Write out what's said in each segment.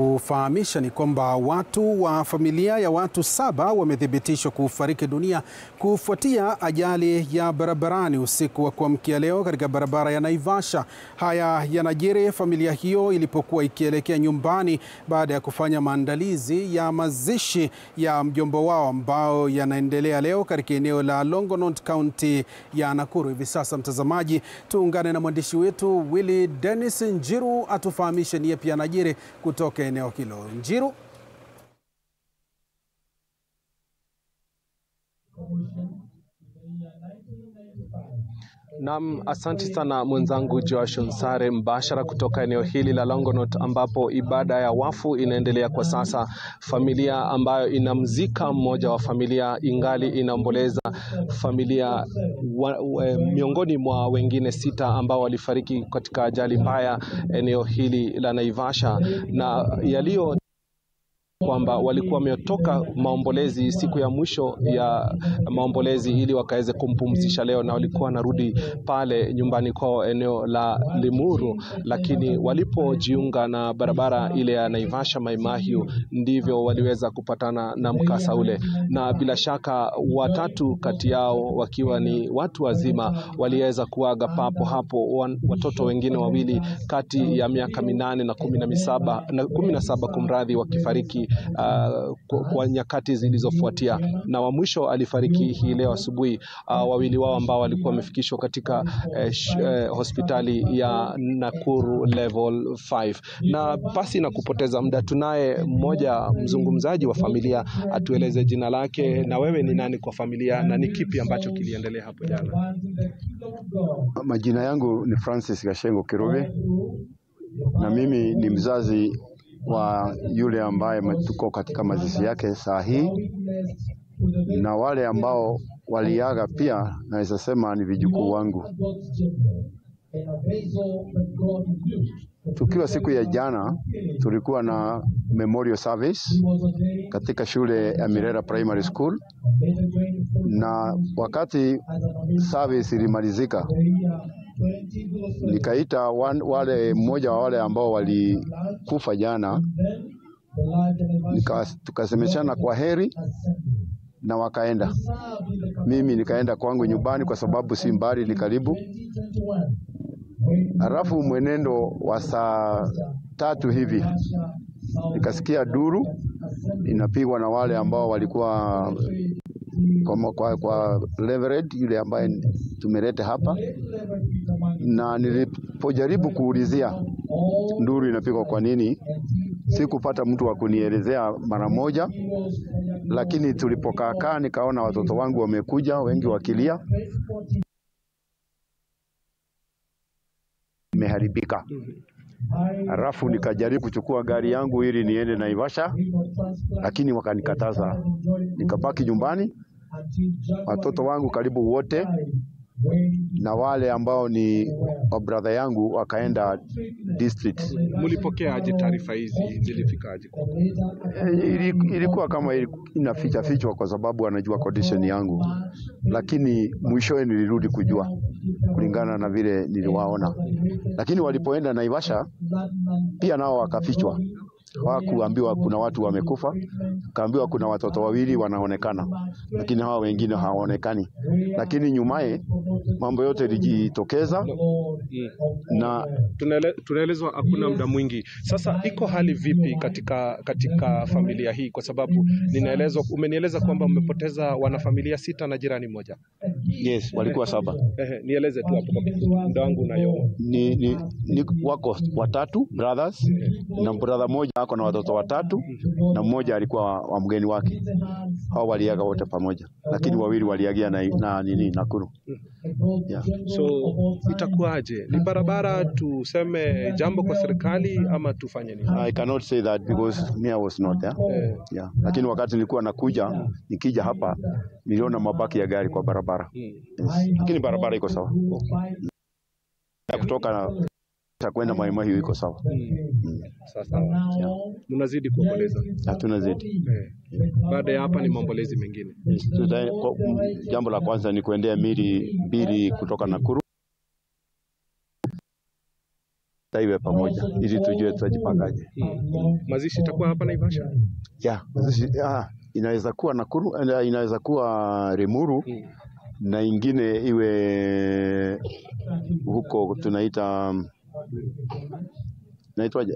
Kufahamisha ni kwamba watu wa familia ya watu 7 wamethibitishwa kufariki dunia kufuatia ajali ya barabarani usiku wa kuamkia leo katika barabara ya Naivasha. Haya yanajiri familia hiyo ilipokuwa ikielekea nyumbani baada ya kufanya maandalizi ya mazishi ya mjomba wao ambao yanaendelea leo katika eneo la Longonot, kaunti ya Nakuru. Hivi sasa, mtazamaji, tuungane na mwandishi wetu Willy Dennis Njiru atufahamishe ni yapi yanajiri kutoka eneo hilo. Njiru. Naam, asante sana mwenzangu Josh Nsare, mbashara kutoka eneo hili la Longonot ambapo ibada ya wafu inaendelea kwa sasa. Familia ambayo inamzika mmoja wa familia ingali inaomboleza familia miongoni mwa wengine 6 ambao walifariki katika ajali mbaya eneo hili la Naivasha, na yaliyo kwamba walikuwa wametoka maombolezi siku ya mwisho ya maombolezi ili wakaweze kumpumzisha leo, na walikuwa wanarudi pale nyumbani kwao eneo la Limuru, lakini walipojiunga na barabara ile ya Naivasha Mai Mahiu ndivyo waliweza kupatana na mkasa ule, na bila shaka 3 kati yao wakiwa ni watu wazima waliweza kuaga papo hapo. Watoto wengine 2 kati ya miaka 8 na 17 kumradhi wakifariki kwa nyakati zilizofuatia, na wa mwisho alifariki hii leo asubuhi. 2 wao ambao walikuwa wamefikishwa katika hospitali ya Nakuru level 5. Na basi na kupoteza muda, tunaye mmoja mzungumzaji wa familia atueleze jina lake na wewe ni nani kwa familia na ni kipi ambacho kiliendelea hapo jana. Majina yangu ni Francis Gashengo Kirobe na mimi ni mzazi wa yule ambaye tuko katika mazishi yake saa hii, na wale ambao waliaga pia naweza sema ni vijukuu wangu. Tukiwa siku ya jana tulikuwa na memorial service katika shule ya Mirera Primary School, na wakati service ilimalizika nikaita mmoja wa wale ambao walikufa jana, tukasemeshana kwa heri na wakaenda. Mimi nikaenda kwangu nyumbani kwa sababu si mbali, ni karibu. Halafu mwenendo wa saa 3 hivi nikasikia duru inapigwa na wale ambao walikuwa kwa Leverett yule ambaye tumeleta hapa, na nilipojaribu kuulizia nduru inapigwa kwa nini, sikupata mtu wa kunielezea mara moja. Lakini tulipokaa nikaona watoto wangu wamekuja wengi wakilia, imeharibika. Halafu nikajaribu kuchukua gari yangu ili niende Naivasha, lakini wakanikataza. Nikabaki nyumbani, watoto wangu karibu wote na wale ambao ni wa brother yangu wakaenda district. Mlipokea aje taarifa hizi, zilifika aje? Ilikuwa kama inaficha fichwa kwa sababu anajua condition yangu, lakini mwishowe nilirudi kujua kulingana na vile niliwaona. Lakini walipoenda Naivasha pia nao wakafichwa. Hawakuambiwa kuna watu wamekufa, kaambiwa kuna watoto 2 wanaonekana, lakini hawa wengine hawaonekani. Lakini nyumaye mambo yote yalijitokeza na tunaelezwa hakuna muda mwingi. Sasa iko hali vipi katika familia hii, kwa sababu umenieleza kwamba mmepoteza wanafamilia 6 na jirani mmoja? Yes, walikuwa 7. Nieleze tu hapo kwa kifupi, muda wangu unayo. Ni wako 3 brothers, na brother mmoja ako na watoto 3 na mmoja alikuwa wa mgeni wake. Hao waliaga wote pamoja, lakini 2 waliagia na Nakuru. Yeah. So itakuwaje? Ni barabara tuseme jambo kwa serikali ama tufanye nini? I cannot say that because me I was not there. Yeah. Lakini wakati nilikuwa nikija hapa niliona mabaki ya gari kwa barabara. Yes. Lakini barabara iko sawa. Kutoka kwenda Mai Mahiu iko sawa. Sasa mnazidi kuomboleza? Tunazidi. Baada ya hapa ni maombolezi mengine. Jambo la kwanza ni kuendea mili 2 kutoka Nakuru. hata iwe pamoja ili tujue tutajipangaje. Mazishi itakuwa hapa Naivasha? Mazishi inaweza kuwa Nakuru, inaweza kuwa Limuru, na ingine iwe huko tunaita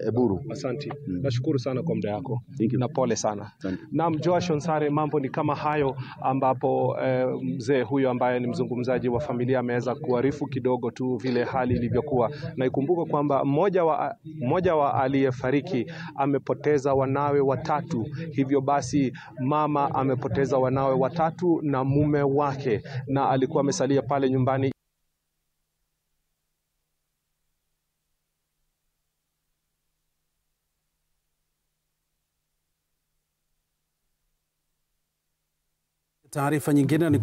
Eburu. Asante. Nashukuru sana kwa muda wako. Na pole sana. Naam, Joash Onsare, mambo ni kama hayo ambapo mzee huyo ambaye ni mzungumzaji wa familia ameweza kuarifu kidogo tu vile hali ilivyokuwa. Na ikumbuke kwamba mmoja wa aliyefariki amepoteza wanawe watatu. Hivyo basi mama amepoteza wanawe watatu na mume wake, na alikuwa amesalia pale nyumbani. Taarifa nyingine ni